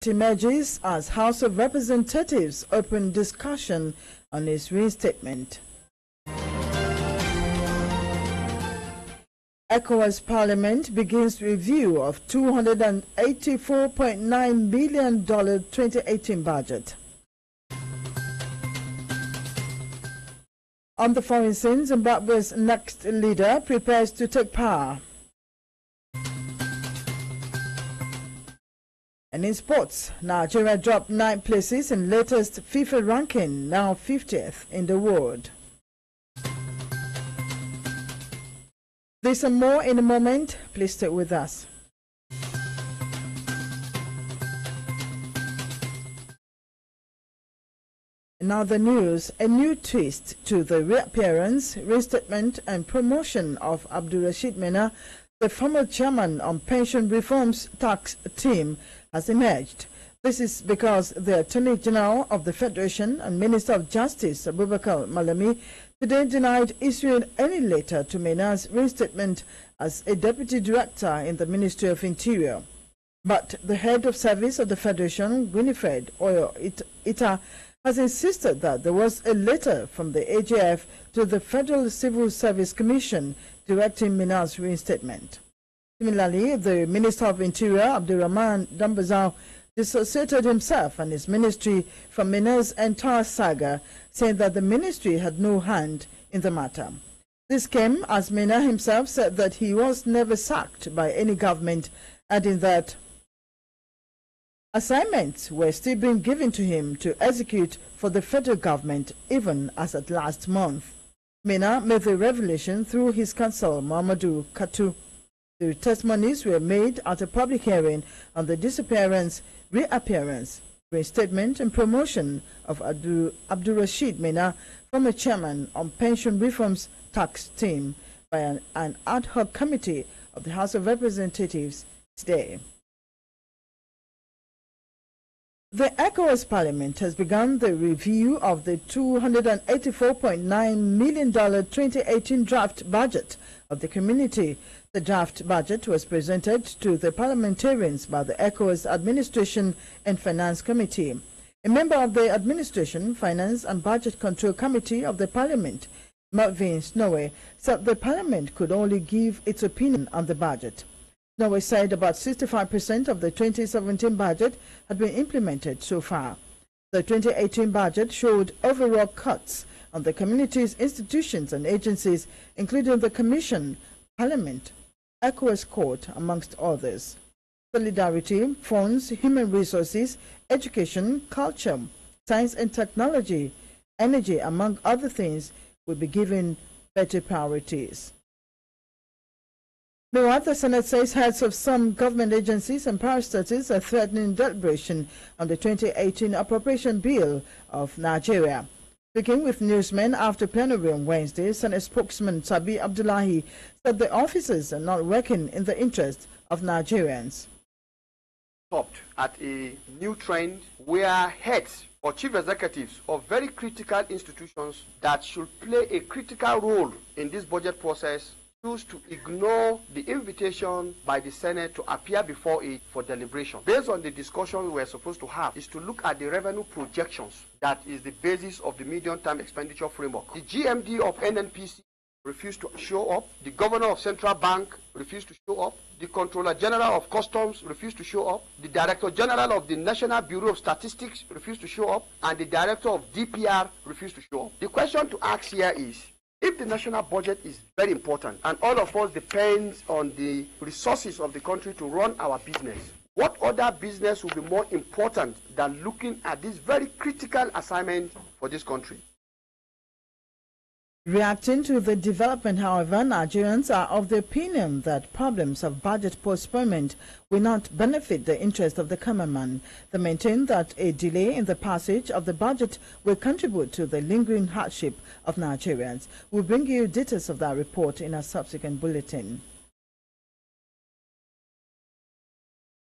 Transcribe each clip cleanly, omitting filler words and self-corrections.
emerges as House of Representatives open discussion on its reinstatement. ECOWAS Parliament begins review of $284.9 billion 2018 budget. On the foreign scene, Zimbabwe's next leader prepares to take power. And in sports, Nigeria dropped 9 places in latest FIFA ranking, now 50th in the world. This and more in a moment. Please stay with us. Now the news, a new twist to the reappearance, reinstatement and promotion of Abdulrashid Mena, the former chairman on pension reforms tax team, has emerged. This is because the Attorney General of the Federation and Minister of Justice, Abubakar Malami, today denied issuing any letter to Mena's reinstatement as a deputy director in the Ministry of Interior. But the head of service of the Federation, Winifred Oyo Ita, has insisted that there was a letter from the AGF to the Federal Civil Service Commission directing Mena's reinstatement. Similarly, the Minister of Interior, Abdurrahman Dambazau, dissociated himself and his ministry from Mena's entire saga, saying that the ministry had no hand in the matter. This came as Mena himself said that he was never sacked by any government, adding that assignments were still being given to him to execute for the federal government, even as at last month. Mena made the revelation through his counsel, Mamadou Katu. The testimonies were made at a public hearing on the disappearance, reappearance, reinstatement and promotion of Abdulrashid Mena, former chairman on pension reforms tax team, by an ad hoc committee of the House of Representatives today. The ECOWAS Parliament has begun the review of the $284.9 million 2018 draft budget of the community. The draft budget was presented to the parliamentarians by the ECOWAS Administration and Finance Committee. A member of the Administration, Finance and Budget Control Committee of the Parliament, Melvin Snowe, said the Parliament could only give its opinion on the budget. Snowe said about 65% of the 2017 budget had been implemented so far. The 2018 budget showed overall cuts on the community's institutions and agencies, including the Commission, Parliament, ECOWAS Court, amongst others. Solidarity, funds, human resources, education, culture, science and technology, energy, among other things, will be given better priorities. Meanwhile, the Senate says heads of some government agencies and parastatals are threatening deliberation on the 2018 appropriation bill of Nigeria. Speaking with newsmen after plenary on Wednesday, Senate spokesman Sabi Abdullahi said the officers are not working in the interest of Nigerians. Stopped at a new trend where heads or chief executives of very critical institutions that should play a critical role in this budget process choose to ignore the invitation by the Senate to appear before it for deliberation. Based on the discussion we were supposed to have is to look at the revenue projections that is the basis of the medium-term expenditure framework. The GMD of NNPC refused to show up. The governor of Central Bank refused to show up. The Controller General of Customs refused to show up. The Director General of the National Bureau of Statistics refused to show up. And the Director of DPR refused to show up. The question to ask here is, if the national budget is very important and all of us depends on the resources of the country to run our business, what other business will be more important than looking at this very critical assignment for this country? Reacting to the development, however, Nigerians are of the opinion that problems of budget postponement will not benefit the interest of the common man. They maintain that a delay in the passage of the budget will contribute to the lingering hardship of Nigerians. We'll bring you details of that report in a subsequent bulletin.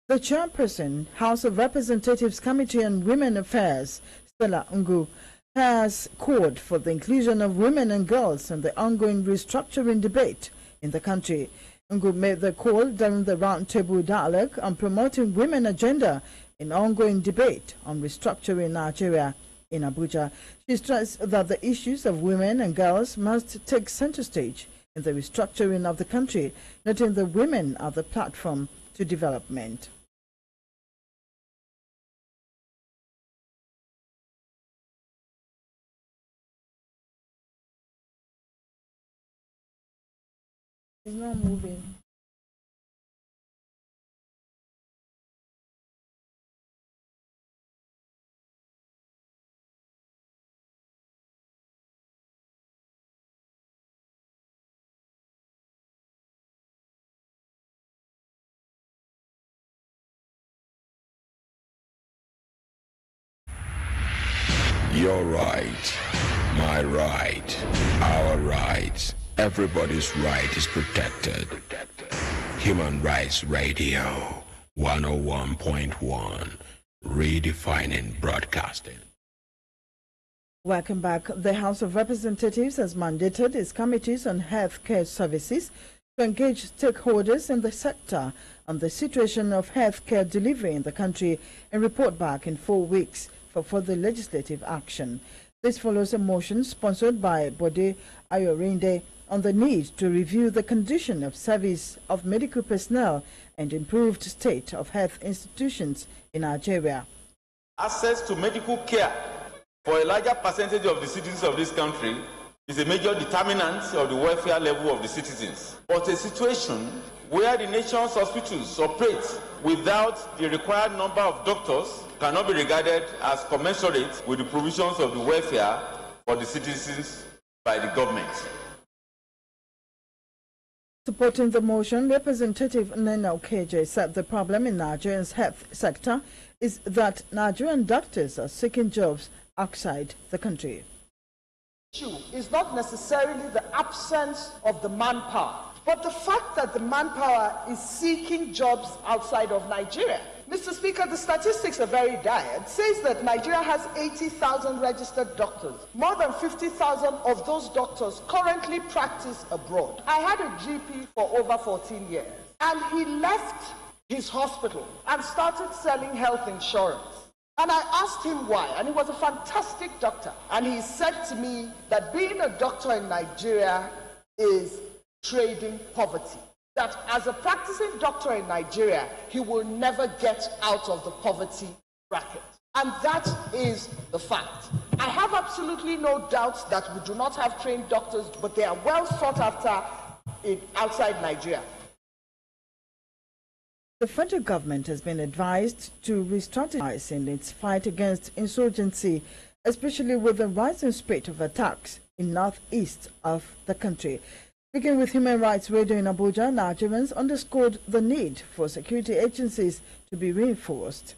The chairperson, House of Representatives Committee on Women Affairs, Stella Ngu, has called for the inclusion of women and girls in the ongoing restructuring debate in the country. Ngu made the call during the roundtable dialogue on promoting women agenda in ongoing debate on restructuring Nigeria in Abuja. She stressed that the issues of women and girls must take center stage in the restructuring of the country, noting the women are the platform to development. It's not moving. Your right, my right, our rights. Everybody's right is protected. Human Rights Radio 101.1, redefining broadcasting. Welcome back. The House of Representatives has mandated its committees on health care services to engage stakeholders in the sector on the situation of health care delivery in the country and report back in 4 weeks for further legislative action. This follows a motion sponsored by Bode Ayorinde on the need to review the condition of service of medical personnel and improved state of health institutions in Nigeria. Access to medical care for a larger percentage of the citizens of this country is a major determinant of the welfare level of the citizens. But a situation where the nation's hospitals operate without the required number of doctors cannot be regarded as commensurate with the provisions of the welfare for the citizens by the government. Supporting the motion, Representative Nena Okeje said the problem in Nigeria's health sector is that Nigerian doctors are seeking jobs outside the country. The issue is not necessarily the absence of the manpower, but the fact that the manpower is seeking jobs outside of Nigeria. Mr. Speaker, the statistics are very dire. It says that Nigeria has 80,000 registered doctors. More than 50,000 of those doctors currently practice abroad. I had a GP for over 14 years, and he left his hospital and started selling health insurance. And I asked him why, and he was a fantastic doctor. And he said to me that being a doctor in Nigeria is trading poverty. That as a practicing doctor in Nigeria, he will never get out of the poverty bracket. And that is the fact. I have absolutely no doubt that we do not have trained doctors, but they are well sought after outside Nigeria. The federal government has been advised to re-strategize in its fight against insurgency, especially with the rising spate of attacks in northeast of the country. Speaking with Human Rights Radio in Abuja, Nigerians underscored the need for security agencies to be reinforced.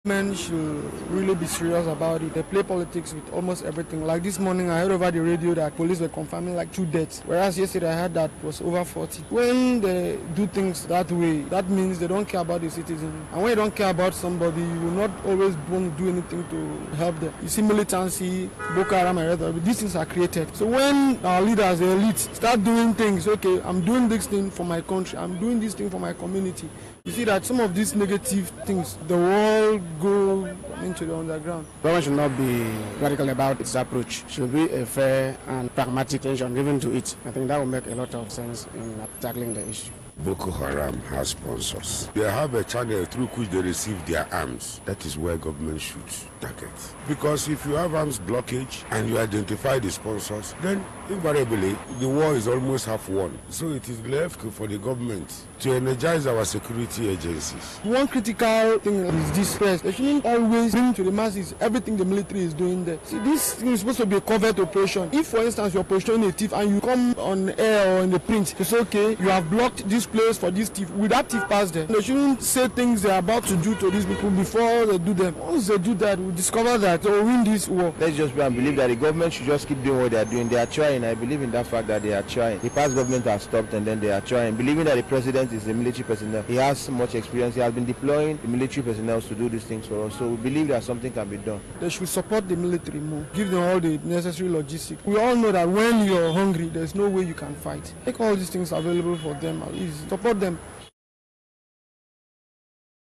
Men should really be serious about it. They play politics with almost everything. Like this morning, I heard over the radio that police were confirming like 2 deaths, whereas yesterday I heard that was over 40. When they do things that way, that means they don't care about the citizen. And when you don't care about somebody, you will not always want to do anything to help them. You see militancy, Boko Haram and other, these things are created. So when our leaders, the elite, start doing things, okay, I'm doing this thing for my country, I'm doing this thing for my community, you see that some of these negative things, the world go into the underground. Government should not be radical about its approach. It should be a fair and pragmatic attention given to it. I think that will make a lot of sense in tackling the issue. Boko Haram has sponsors. They have a channel through which they receive their arms. That is where government should target. Because if you have arms blockage and you identify the sponsors, then invariably the war is almost half won. So it is left for the government to energize our security agencies. One critical thing is this press. They shouldn't always bring to the masses everything the military is doing there. See, this thing is supposed to be a covert operation. If, for instance, you're pursuing a thief and you come on air or in the print, it's okay, you have blocked this place for this thief. Will that thief pass there? They shouldn't say things they're about to do to these people before they do them. Once they do that, we'll discover that they'll win this war. Let's just believe that the government should just keep doing what they are doing. They are trying. I believe in that fact that they are trying. The past government has stopped and then they are trying. Believing that the president is a military personnel. He has much experience. He has been deploying the military personnel to do these things for us. So we believe that something can be done. They should support the military more. Give them all the necessary logistics. We all know that when you're hungry, there's no way you can fight. Make all these things available for them. Support them.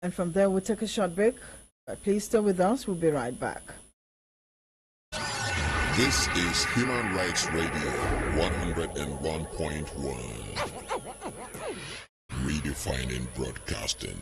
And from there, we'll take a short break. Please stay with us. We'll be right back. This is Human Rights Radio 101.1. Redefining broadcasting.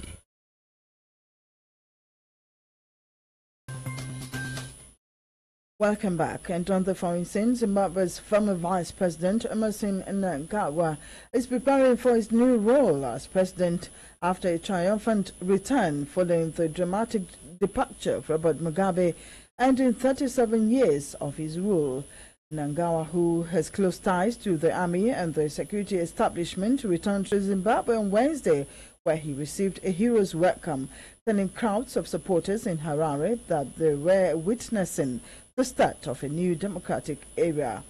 Welcome back. And on the foreign scene, Zimbabwe's former Vice President Emmerson Mnangagwa is preparing for his new role as president after a triumphant return following the dramatic departure of Robert Mugabe, ending 37 years of his rule. Mnangagwa, who has close ties to the army and the security establishment, returned to Zimbabwe on Wednesday, where he received a hero's welcome, telling crowds of supporters in Harare that they were witnessing the start of a new democratic era.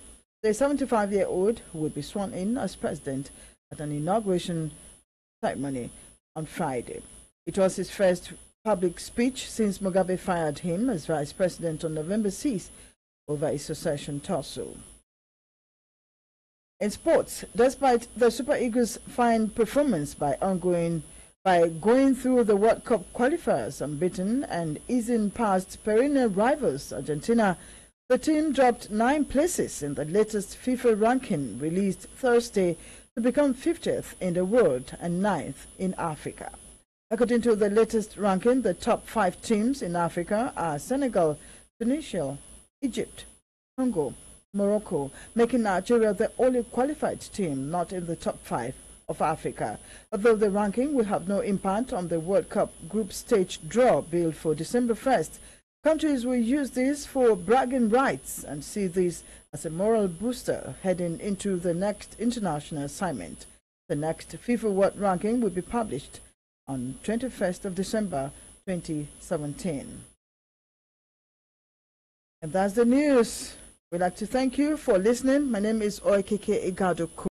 The 75-year-old will be sworn in as president at an inauguration ceremony on Friday. It was his first public speech since Mugabe fired him as vice president on November 6th over a succession tussle. In sports, despite the Super Eagles' fine performance by going through the World Cup qualifiers unbeaten and easing past perennial rivals Argentina, the team dropped 9 places in the latest FIFA ranking released Thursday to become 50th in the world and 9th in Africa. According to the latest ranking, the top 5 teams in Africa are Senegal, Tunisia, Egypt, Congo, Morocco, making Nigeria the only qualified team not in the top 5 of Africa. Although the ranking will have no impact on the World Cup group stage draw billed for December 1st, countries will use this for bragging rights and see this as a moral booster heading into the next international assignment. The next FIFA World Ranking will be published on 21st of December 2017. And that's the news. We'd like to thank you for listening. My name is Oikeke Igado.